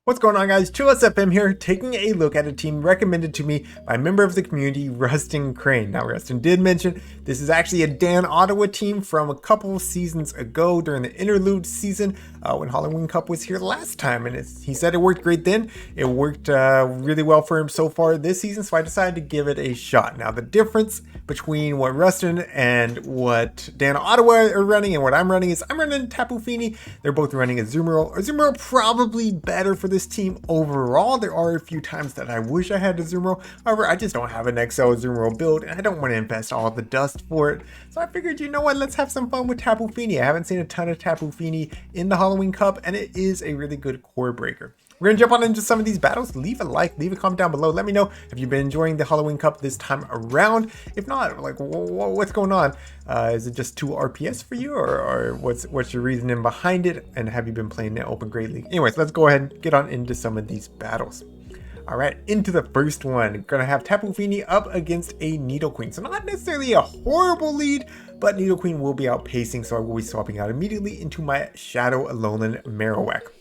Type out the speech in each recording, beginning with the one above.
What's going on, guys? ChillisFM here, taking a look at a team recommended to me by a member of the community, Rustan Crane. Now, Rustan did mention this is actually a Dan Ottawa team from a couple seasons ago during the interlude season when Halloween Cup was here last time, and he said it worked great then. It worked really well for him so far this season, so I decided to give it a shot. Now, the difference between what Rustan and what Dan Ottawa are running and what I'm running is I'm running Tapu Fini. They're both running Azumarill. Azumarill probably better for this team overall. There are a few times that I wish I had Azumarill. However, I just don't have an XL Azumarill build and I don't want to invest all the dust for it. So I figured, you know what, let's have some fun with Tapu Fini. I haven't seen a ton of Tapu Fini in the Halloween Cup and it is a really good core breaker. We're gonna jump on into some of these battles. Leave a like, leave a comment down below. Let me know if you've been enjoying the Halloween Cup this time around. If not, like, what's going on? Is it just too RPS for you, or what's your reasoning behind it? And have you been playing the Open Great League? Anyways, let's go ahead and get on into some of these battles. All right, into the first one. Gonna have Tapu Fini up against a Nidoqueen. So not necessarily a horrible lead, but Nidoqueen will be outpacing, so I will be swapping out immediately into my Shadow Alolan Marowak.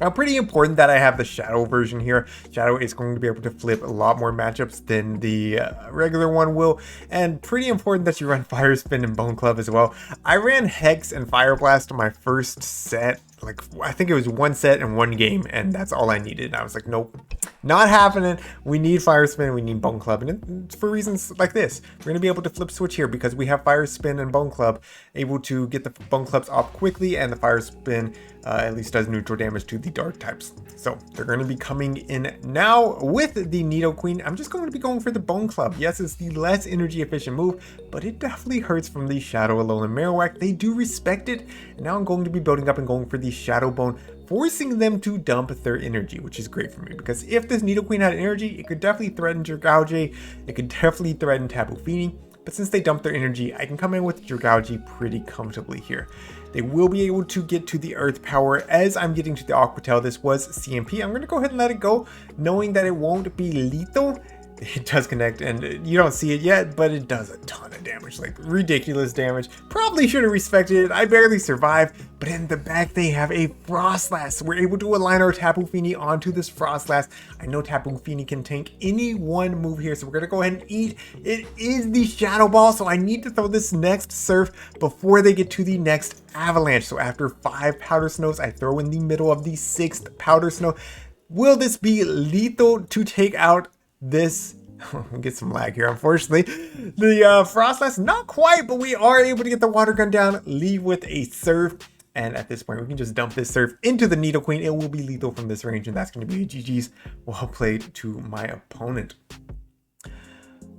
Now, pretty important that I have the Shadow version here. Shadow is going to be able to flip a lot more matchups than the regular one will. And pretty important that you run Fire Spin and Bone Club as well. I ran Hex and Fire Blast on my first set. Like, I think it was one set and one game, and that's all I needed. And I was like, nope, not happening. We need Fire Spin, we need Bone Club. And it's for reasons like this. We're going to be able to flip switch here because we have Fire Spin and Bone Club, able to get the Bone Clubs off quickly, and the Fire Spin at least does neutral damage to the dark types. So they're going to be coming in now with the Nidoqueen. I'm just going to be going for the Bone Club. Yes, it's the less energy efficient move, but it definitely hurts from the Shadow Alolan Marowak. They do respect it. And now I'm going to be building up and going for the Shadow Bone, forcing them to dump their energy, which is great for me because if this Nidoqueen had energy, it could definitely threaten Dragalge. It could definitely threaten Tapu Fini. But since they dump their energy, I can come in with Dragalge pretty comfortably here. They will be able to get to the Earth Power as I'm getting to the Aqua Tail. This was CMP. I'm going to go ahead and let it go, knowing that it won't be lethal. It does connect, and you don't see it yet, but it does a ton of damage, like ridiculous damage. Probably should have respected it. I barely survived, but in the back they have a Frostlass. We're able to align our Tapu Fini onto this Frostlass. I know Tapu Fini can tank any one move here, so we're gonna go ahead and eat. It is the Shadow Ball, so I need to throw this next Surf before they get to the next Avalanche. So after 5 Powder Snows, I throw in the middle of the 6th Powder Snow. Will this be lethal to take out this? We'll get some lag here, unfortunately. The Frostlass, not quite, but we are able to get the Water Gun down, leave with a Surf, and at this point we can just dump this Surf into the Nidoqueen. It will be lethal from this range, and that's going to be a GG's. Well played to my opponent.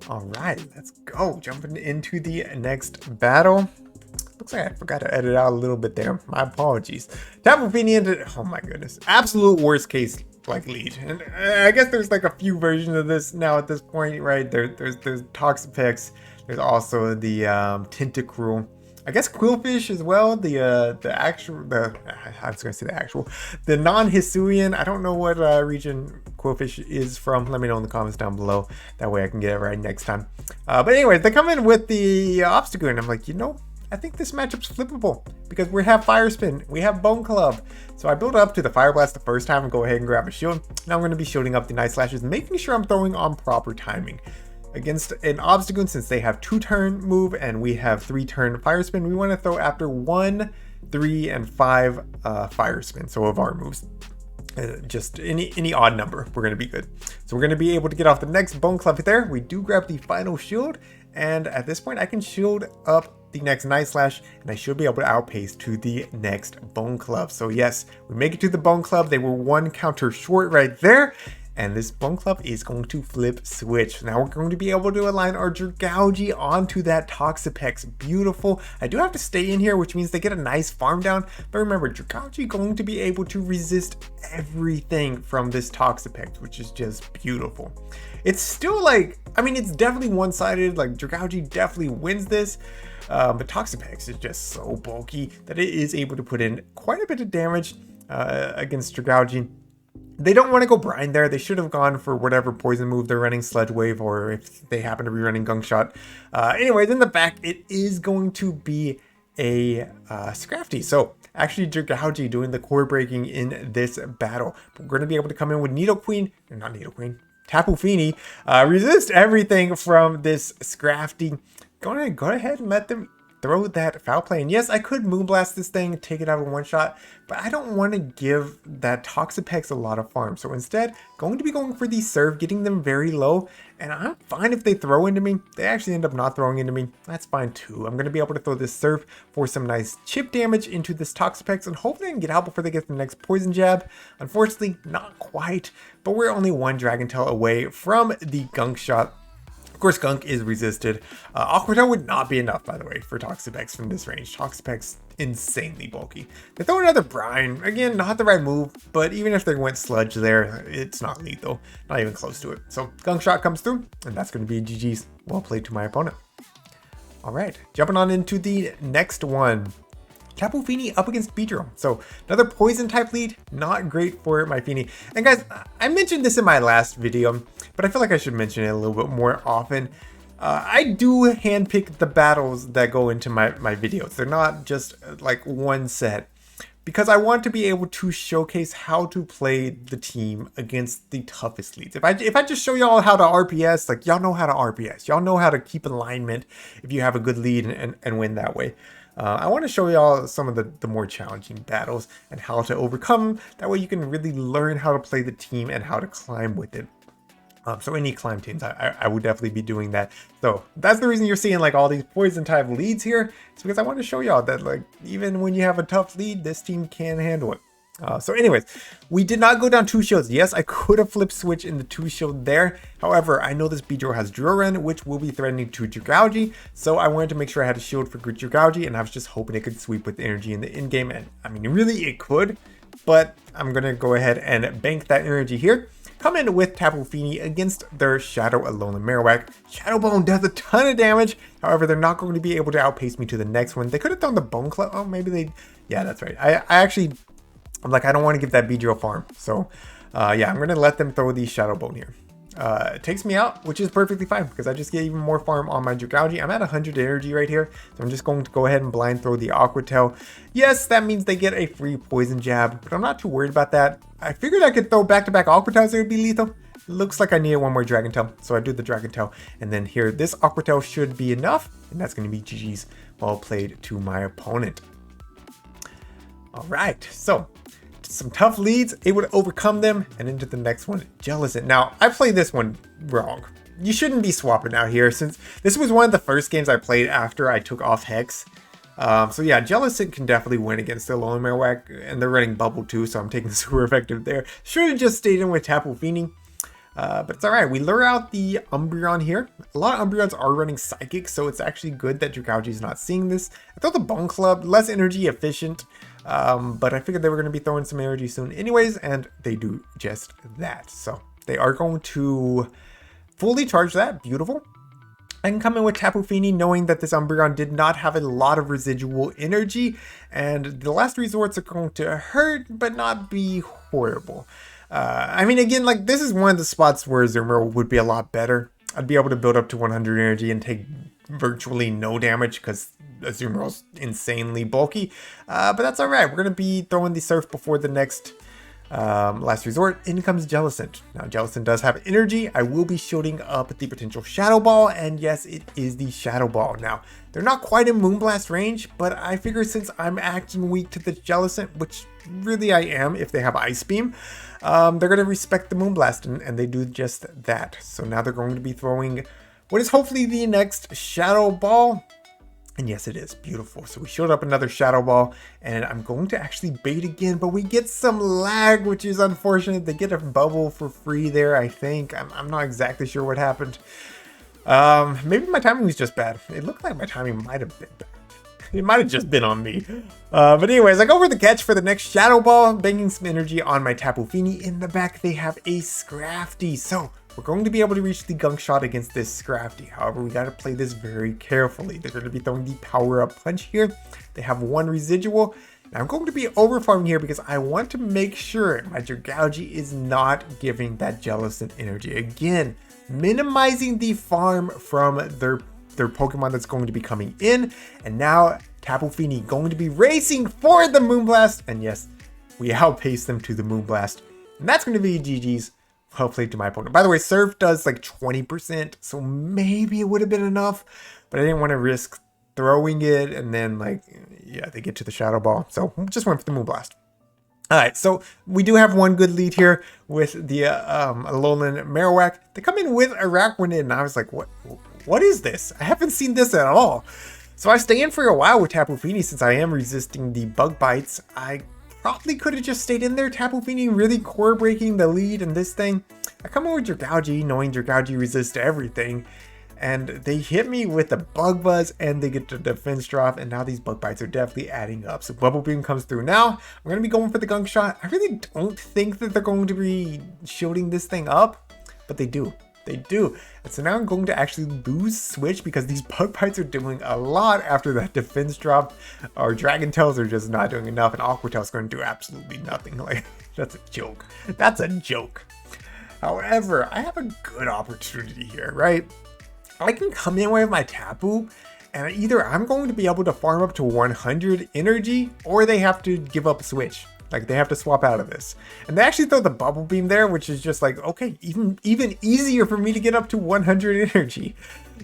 All right, let's go. Jumping into the next battle. Looks like I forgot to edit out a little bit there. My apologies. Tapu Fini ended, oh my goodness, absolute worst case like lead. And I guess there's like a few versions of this now at this point, right? There's Toxapex. There's also the Tentacruel. I guess Quillfish as well. The non-Hisuian. I don't know what region Quillfish is from. Let me know in the comments down below. That way I can get it right next time. But anyways, they come in with the Obstacle, and I'm like, you know, I think this matchup's flippable because we have Fire Spin, we have Bone Club. So I build up to the Fire Blast the first time and go ahead and grab a shield. Now I'm going to be shielding up the Night Slashes, making sure I'm throwing on proper timing. Against an Obstacle, since they have 2-turn move and we have 3-turn Fire Spin, we want to throw after 1, 3, and 5 Fire Spin. So of our moves. Just any odd number, we're going to be good. So we're going to be able to get off the next Bone Club there. We do grab the final shield, and at this point I can shield up the next Night Slash, and I should be able to outpace to the next Bone Club. So yes, we make it to the Bone Club. They were 1 counter short right there, and this Bone Club is going to flip switch. Now we're going to be able to align our Dragalge onto that Toxapex. Beautiful. I do have to stay in here, which means they get a nice farm down. But remember, Dragalge going to be able to resist everything from this Toxapex, which is just beautiful. It's still like, I mean, it's definitely one-sided. Like Dragalge definitely wins this. But Toxapex is just so bulky that it is able to put in quite a bit of damage against Dragalge. They don't want to go Brine there. They should have gone for whatever poison move they're running, Sludge Wave, or if they happen to be running Gunk Shot. Anyways, in the back, it is going to be a Scrafty. So actually Dragalge doing the core breaking in this battle. We're going to be able to come in with Nidoqueen, or not Nidoqueen, Tapu Fini, resist everything from this Scrafty. Go ahead and let them throw that foul play. And yes, I could Moonblast this thing, take it out in one shot, but I don't want to give that Toxapex a lot of farm. So instead, going to be going for the Surf, getting them very low. And I'm fine if they throw into me. They actually end up not throwing into me. That's fine too. I'm going to be able to throw this Surf for some nice chip damage into this Toxapex, and hopefully I can get out before they get the next Poison Jab. Unfortunately, not quite, but we're only one Dragon Tail away from the Gunk Shot. Of course, Gunk is resisted. Aqua Tail would not be enough, by the way, for Toxapex from this range. Toxapex, insanely bulky. They throw another Brine. Again, not the right move, but even if they went Sludge there, it's not lethal. Not even close to it. So Gunk Shot comes through, and that's going to be GG's. Well played to my opponent. All right, jumping on into the next one. Tapu Fini up against Beedrill. So another poison type lead, not great for my Fini. And guys, I mentioned this in my last video, but I feel like I should mention it a little bit more often. I do handpick the battles that go into my videos. They're not just like one set, because I want to be able to showcase how to play the team against the toughest leads. If I just show y'all how to RPS, like y'all know how to RPS. Y'all know how to keep alignment if you have a good lead and win that way. I want to show y'all some of the more challenging battles and how to overcome. That way you can really learn how to play the team and how to climb with it. So any climb teams, I would definitely be doing that. So that's the reason you're seeing like all these poison type leads here. It's because I want to show y'all that like even when you have a tough lead, this team can handle it. So anyways, we did not go down 2 shields. Yes, I could have flip switch in the 2 shield there. However, I know this Beedrill has Drill which will be threatening to Dragalge. So I wanted to make sure I had a shield for Dragalge, and I was just hoping it could sweep with energy in the end game. And I mean, really it could, but I'm going to go ahead and bank that energy here. Come in with Tapu Fini against their Shadow Alolan Marowak. Shadow Bone does a ton of damage. However, they're not going to be able to outpace me to the next one. They could have thrown the Bone Club. Oh, maybe they... Yeah, that's right. I'm like, I don't want to give that Beedrill farm. So, yeah, I'm going to let them throw the Shadow Bone here. It takes me out, which is perfectly fine because I just get even more farm on my Dragalge. I'm at 100 energy right here, so I'm just going to go ahead and blind throw the Aqua Tail. Yes, that means they get a free Poison Jab, but I'm not too worried about that. I figured I could throw back-to-back Aqua Tails, it would be lethal. Looks like I needed one more Dragon Tail, so I do the Dragon Tail, and then here, this Aqua Tail should be enough, and that's going to be GG's. Well played to my opponent. All right, so some tough leads, able to overcome them, and into the next one, Jellicent. Now, I played this one wrong. You shouldn't be swapping out here, since this was one of the first games I played after I took off Hex. So yeah, Jellicent can definitely win against the Alolan Marowak, and they're running Bubble too, so I'm taking super effective there. Should have just stayed in with Tapu Fini. But it's alright, we lure out the Umbreon here. A lot of Umbreons are running Psychic, so it's actually good that Dragalge is not seeing this. I thought the Bone Club, less energy efficient, but I figured they were going to be throwing some energy soon anyways, and they do just that. So they are going to fully charge that, beautiful. I can come in with Tapu Fini knowing that this Umbreon did not have a lot of residual energy, and the last resorts are going to hurt, but not be horrible. I mean, again, like this is one of the spots where Azumarill would be a lot better. I'd be able to build up to 100 energy and take virtually no damage because Azumarill's insanely bulky. But that's all right. We're going to be throwing the Surf before the next last resort. In comes Jellicent. Now, Jellicent does have energy. I will be shielding up the potential Shadow Ball, and yes, it is the Shadow Ball. Now, they're not quite in Moonblast range, but I figure since I'm acting weak to the Jellicent, which really I am if they have Ice Beam, they're going to respect the Moonblast, and they do just that. So now they're going to be throwing what is hopefully the next Shadow Ball. And yes, it is beautiful. So we showed up another Shadow Ball, and I'm going to actually bait again, but we get some lag, which is unfortunate. They get a bubble for free there, I think. I'm not exactly sure what happened. Maybe my timing was just bad. It looked like my timing might have been bad. It might have just been on me. But anyways, I go for the catch for the next Shadow Ball, banking some energy on my Tapu Fini. In the back, they have a Scrafty. So we're going to be able to reach the Gunk Shot against this Scrafty. However, we got to play this very carefully. They're going to be throwing the Power Up Punch here. They have one residual. And I'm going to be overfarming here because I want to make sure my Dragalge is not giving that Jellicent energy. Again, minimizing the farm from their Pokemon that's going to be coming in. And now Tapu Fini going to be racing for the Moonblast. And yes, we outpaced them to the Moonblast. And that's going to be GG's. Well played to my opponent. By the way, Surf does like 20%, so maybe it would have been enough, but I didn't want to risk throwing it and then like, yeah, they get to the Shadow Ball. So just went for the Moonblast. All right, so we do have one good lead here with the Alolan Marowak. They come in with a Rakwanid, and I was like, what is this? I haven't seen this at all. So I stay in for a while with Tapu Fini since I am resisting the bug bites. I probably could have just stayed in there. Tapu Fini really core breaking the lead in this thing. I come in with Dragalge, knowing Dragalge resists everything. And they hit me with the Bug Buzz and they get the defense drop, and now these bug bites are definitely adding up. So Bubble Beam comes through now. I'm going to be going for the Gunk Shot. I really don't think that they're going to be shielding this thing up, but they do. They do. And so now I'm going to actually lose Switch because these bug bites are doing a lot after that defense drop. Our Dragon Tails are just not doing enough, and Aqua Tail's going to do absolutely nothing. Like, that's a joke. That's a joke. However, I have a good opportunity here, right? I can come in with my Tapu, and either I'm going to be able to farm up to 100 energy, or they have to give up Switch. Like, they have to swap out of this. And they actually throw the Bubble Beam there, which is just like, okay, even easier for me to get up to 100 energy.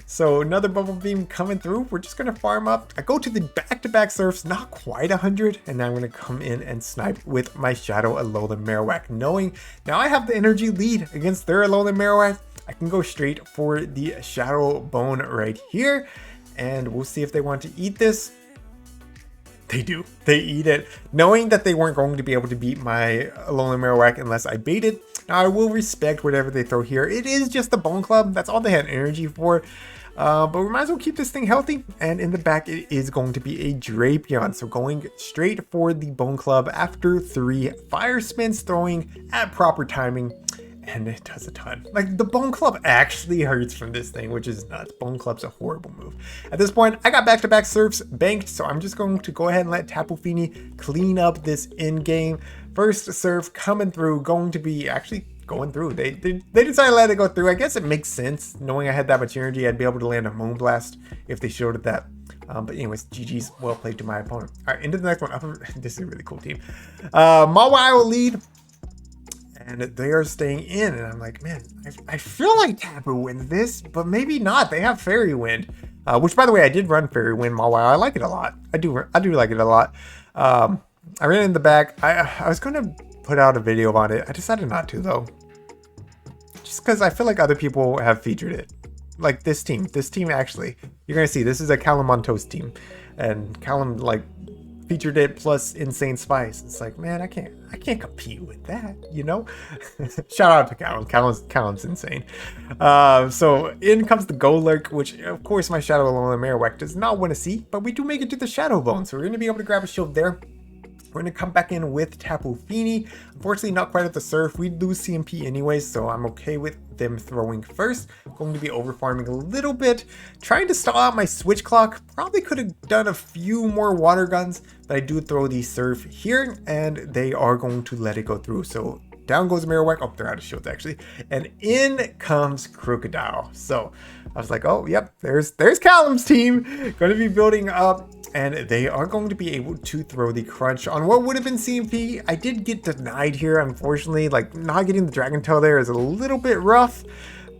So another Bubble Beam coming through. We're just going to farm up. I go to the back-to-back surfs, not quite 100. And now I'm going to come in and snipe with my Shadow Alolan Marowak, knowing now I have the energy lead against their Alolan Marowak. I can go straight for the Shadow Bone right here, and we'll see if they want to eat this. They do. They eat it, knowing that they weren't going to be able to beat my Alolan Marowak unless I baited. Now, I will respect whatever they throw here. It is just the Bone Club. That's all they had energy for. But we might as well keep this thing healthy. And in the back, it is going to be a Drapion. So going straight for the Bone Club after 3 Fire Spins, throwing at proper timing. And it does a ton. Like, the Bone Club actually hurts from this thing, which is nuts. Bone Club's a horrible move. At this point, I got back-to-back surfs banked, so I'm just going to go ahead and let Tapu Fini clean up this in-game. First surf coming through, going to be actually going through. They decided to let it go through. I guess it makes sense. Knowing I had that much energy, I'd be able to land a Moonblast if they showed it that. But anyways, GG's, well played to my opponent. All right, into the next one. This is a really cool team. Mawile lead. And they are staying in, and I'm like, man, I feel like Tapu wins this, but maybe not. They have Fairy Wind, which, by the way, I did run Fairy Wind Mawile. I like it a lot. I do like it a lot. I ran in the back. I was going to put out a video on it. I decided not to, though, just because I feel like other people have featured it. Like this team actually. You're gonna see this is a Callum Montos team, and Callum like featured it plus Insane Spice. It's like, man, I can't compete with that, you know. Shout out to Callum. Callum's insane. So in comes the Golurk, which of course my Shadow Alolan Marowak does not want to see, but we do make it to the Shadow Bone, so we're gonna be able to grab a shield there. We're going to come back in with Tapu Fini. Unfortunately, not quite at the surf. We lose CMP anyways, so I'm okay with them throwing first. I'm going to be over farming a little bit. Trying to stall out my switch clock. Probably could have done a few more water guns, but I do throw the surf here, and they are going to let it go through. So down goes Marowak. Oh, they're out of shields actually. And in comes Crocodile. So I was like, oh, yep, there's Callum's team. Going to be building up. And they are going to be able to throw the crunch on what would have been CMP. I did get denied here, unfortunately. Like, not getting the Dragon Tail there is a little bit rough.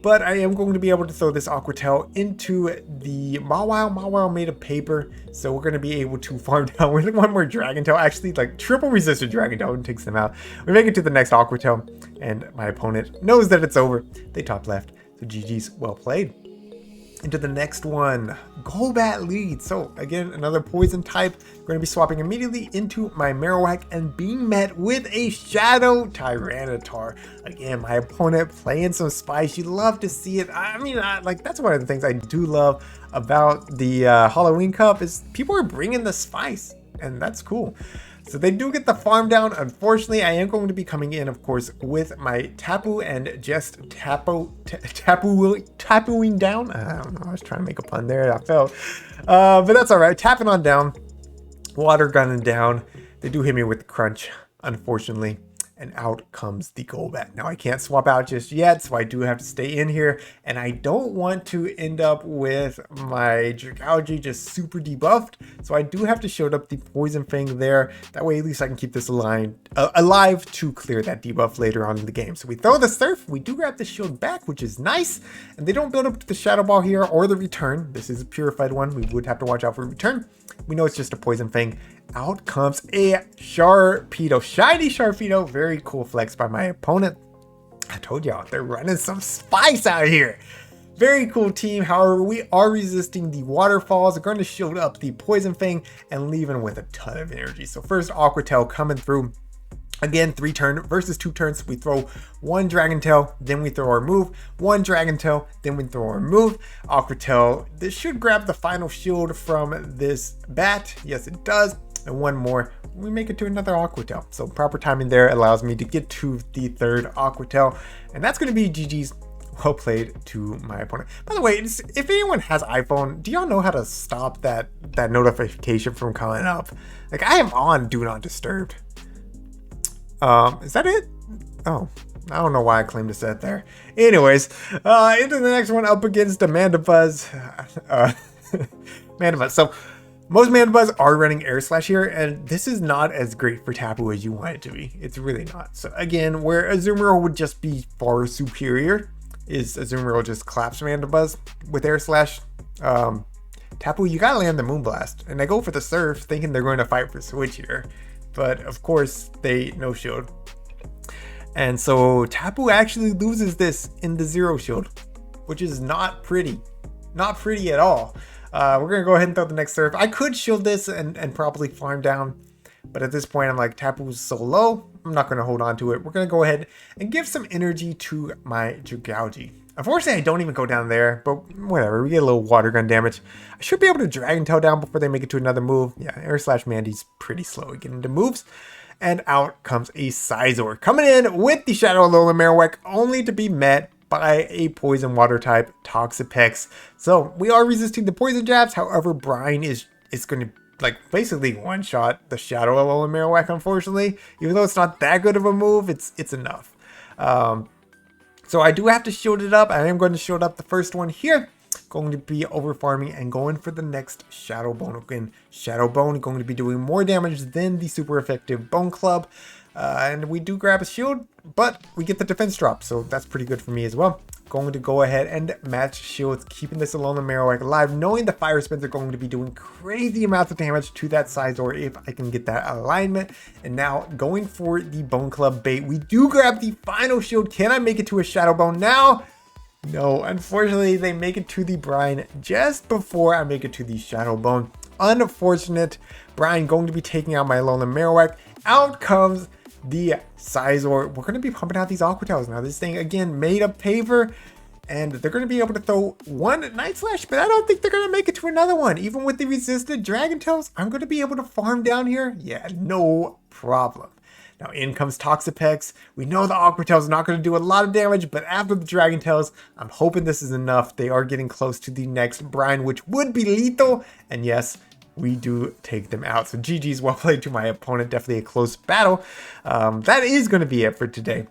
But I am going to be able to throw this Aqua Tail into the Mawile. Mawile made of paper. So we're going to be able to farm down with one more Dragon Tail. Actually, like, triple resisted Dragon Tail and takes them out. We make it to the next Aqua Tail. And my opponent knows that it's over. They top left. So GG's, well played. Into the next one, Golbat lead. So again, another poison type. Going to be swapping immediately into my Marowak and being met with a Shadow Tyranitar. Again, my opponent playing some spice. You love to see it. I mean, like that's one of the things I do love about the Halloween Cup is people are bringing the spice, and that's cool. So they do get the farm down. Unfortunately, I am going to be coming in, of course, with my Tapu and just tapping down. I don't know. I was trying to make a pun there. I failed. But that's all right. Tapping on down. Water gunning down. They do hit me with the crunch, unfortunately. and out comes the Golbat. Now I can't swap out just yet, so I do have to stay in here, and I don't want to end up with my Dragalge just super debuffed, so I do have to show up the Poison Fang there. That way at least I can keep this alive to clear that debuff later on in the game. So we throw the Surf, we do grab the shield back, which is nice, and they don't build up to the Shadow Ball here or the return. This is a purified one, we would have to watch out for return. We know it's just a Poison Fang. Out comes a Sharpedo, shiny Sharpedo. Very cool flex by my opponent. I told y'all, they're running some spice out here. Very cool team. However, we are resisting the waterfalls. They're going to shield up the Poison Fang and leaving with a ton of energy. So first Aqua Tail coming through. Again, 3 turn versus 2 turns. We throw 1 Dragon Tail, then we throw our move. 1 Dragon Tail, then we throw our move. Aqua Tail, this should grab the final shield from this bat. Yes, it does. And 1 more, we make it to another Aqua Tail. So proper timing there allows me to get to the 3rd Aqua Tail. And that's going to be GG's. Well played to my opponent. By the way, if anyone has iPhone, do y'all know how to stop that notification from coming up? Like, I am on Do Not Disturb. Is that it? Oh, I don't know why I claimed to set there. Anyways, into the next one, up against the Mandibuzz. Mandibuzz. So most Mandibuzz are running Air Slash here, and this is not as great for Tapu as you want it to be. It's really not. So again, where Azumarill would just be far superior, is Azumarill just claps Mandibuzz with Air Slash. Tapu, you gotta land the Moonblast, and I go for the Surf, thinking they're going to fight for Switch here. But of course, they no shield. And so Tapu actually loses this in the 0 shield, which is not pretty. Not pretty at all. We're going to go ahead and throw the next Surf. I could shield this and probably farm down. But at this point, I'm like, Tapu's so low, I'm not going to hold on to it. We're going to go ahead and give some energy to my Dragalge. Unfortunately, I don't even go down there, but whatever. We get a little water gun damage. I should be able to Dragon Tail down before they make it to another move. Yeah, Air Slash Mandy's pretty slow at getting into moves. And out comes a Scizor, coming in with the Shadow Alolan Marowak, only to be met by a Poison Water type Toxapex. So we are resisting the Poison Jabs. However, Brine is going to like basically one-shot the Shadow Alolan Marowak, unfortunately. Even though it's not that good of a move, it's enough. So I do have to shield it up. I am going to shield up the first one here. Going to be over farming and going for the next Shadow Bone. Again, Shadow Bone going to be doing more damage than the super effective Bone Club. And we do grab a shield, but we get the defense drop. So that's pretty good for me as well. Going to go ahead and match shields, keeping this Alolan Marowak alive, knowing the Fire Spins are going to be doing crazy amounts of damage to that Scizor if I can get that alignment. And now going for the Bone Club bait. We do grab the final shield. Can I make it to a Shadow Bone now? No, unfortunately, they make it to the Brine just before I make it to the Shadow Bone. Unfortunate. Brine going to be taking out my Alolan Marowak. Out comes the Scizor. We're going to be pumping out these Aqua Tails now. This thing, again, made of paper, and they're going to be able to throw 1 Night Slash, but I don't think they're going to make it to another one. Even with the resisted Dragon Tails, I'm going to be able to farm down here. Yeah, no problem. Now in comes Toxapex. We know the Aqua Tails is not going to do a lot of damage, but after the Dragon Tails, I'm hoping this is enough. They are getting close to the next Brine, which would be lethal, and yes, we do take them out. So GG's, well played to my opponent. Definitely a close battle. That is going to be it for today.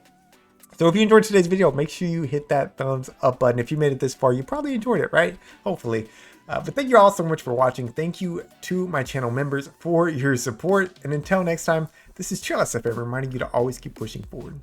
So if you enjoyed today's video, make sure you hit that thumbs up button. If you made it this far, you probably enjoyed it, right? Hopefully. But thank you all so much for watching. Thank you to my channel members for your support. And until next time, this is ChillisFM reminding you to always keep pushing forward.